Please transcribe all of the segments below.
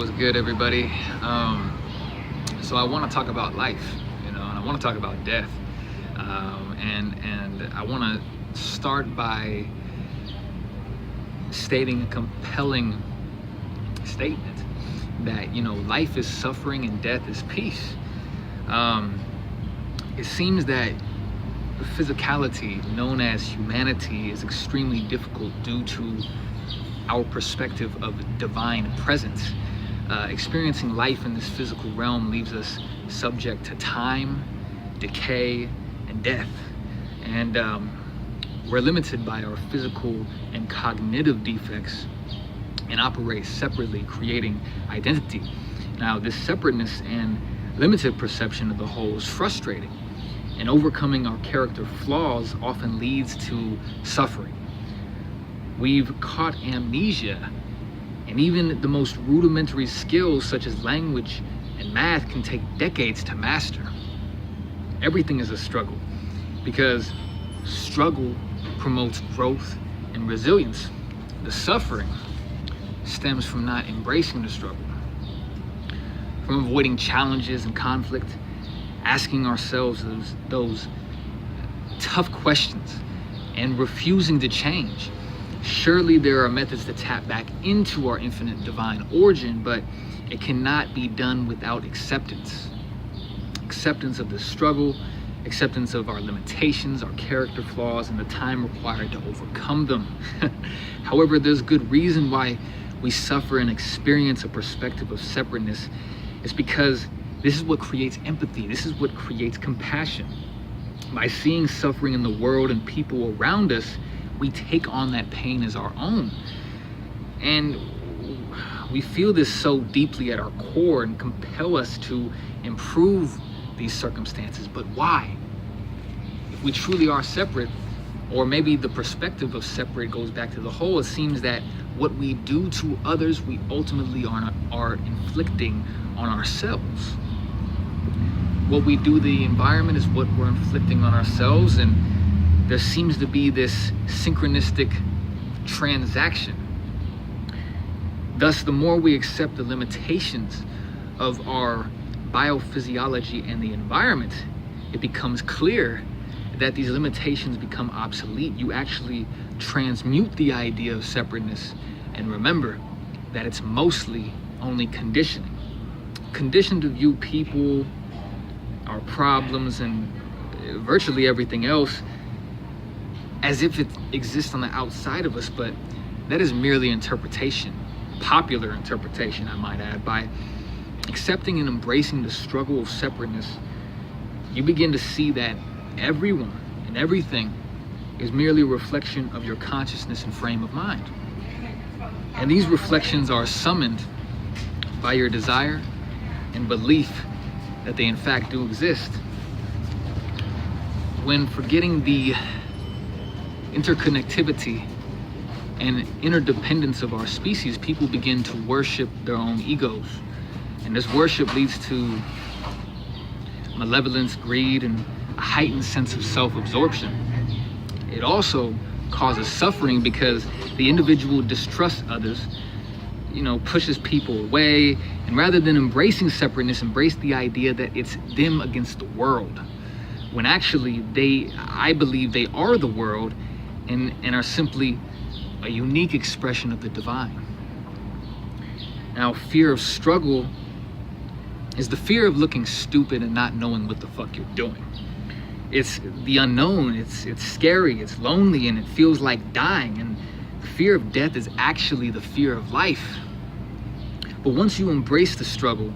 What's good, everybody? So I want to talk about life, and I want to talk about death, and I want to start by stating a compelling statement that life is suffering and death is peace. It seems that the physicality known as humanity is extremely difficult due to our perspective of divine presence. Experiencing life in this physical realm leaves us subject to time, decay, and death. And we're limited by our physical and cognitive defects and operate separately, creating identity. Now, this separateness and limited perception of the whole is frustrating, and overcoming our character flaws often leads to suffering. We've caught amnesia, and even the most rudimentary skills such as language and math can take decades to master. Everything is a struggle, because struggle promotes growth and resilience. The suffering stems from not embracing the struggle, from avoiding challenges and conflict, asking ourselves those tough questions, and refusing to change. Surely there are methods to tap back into our infinite divine origin, but it cannot be done without acceptance. Acceptance of the struggle, acceptance of our limitations, our character flaws, and the time required to overcome them. However, there's good reason why we suffer and experience a perspective of separateness. It's because this is what creates empathy. This is what creates compassion. By seeing suffering in the world and people around us, we take on that pain as our own. And we feel this so deeply at our core and compel us to improve these circumstances. But why? If we truly are separate, or maybe the perspective of separate goes back to the whole, it seems that what we do to others, we ultimately are inflicting on ourselves. What we do to the environment is what we're inflicting on ourselves, and there seems to be this synchronistic transaction. Thus, the more we accept the limitations of our biophysiology and the environment, it becomes clear that these limitations become obsolete. You actually transmute the idea of separateness, and remember that it's mostly only conditioning. Conditioned to view people, our problems, and virtually everything else as if it exists on the outside of us, but that is merely interpretation, popular interpretation, I might add. By accepting and embracing the struggle of separateness, you begin to see that everyone and everything is merely a reflection of your consciousness and frame of mind. And these reflections are summoned by your desire and belief that they in fact do exist. When forgetting the interconnectivity and interdependence of our species, people begin to worship their own egos. And this worship leads to malevolence, greed, and a heightened sense of self-absorption. It also causes suffering because the individual distrusts others, pushes people away, and rather than embracing separateness, embrace the idea that it's them against the world, when actually I believe they are the world and are simply a unique expression of the divine. Now, fear of struggle is the fear of looking stupid and not knowing what the fuck you're doing. It's the unknown, it's scary, it's lonely, and it feels like dying. And the fear of death is actually the fear of life. But once you embrace the struggle,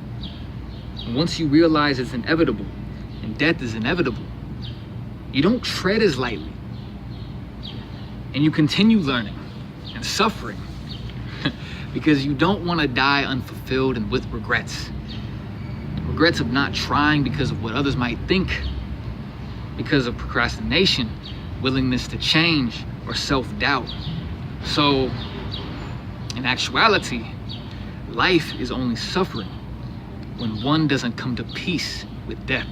and once you realize it's inevitable, and death is inevitable, you don't tread as lightly. And you continue learning and suffering because you don't want to die unfulfilled and with regrets. Regrets of not trying because of what others might think, because of procrastination, willingness to change, or self-doubt. So, in actuality, life is only suffering when one doesn't come to peace with death.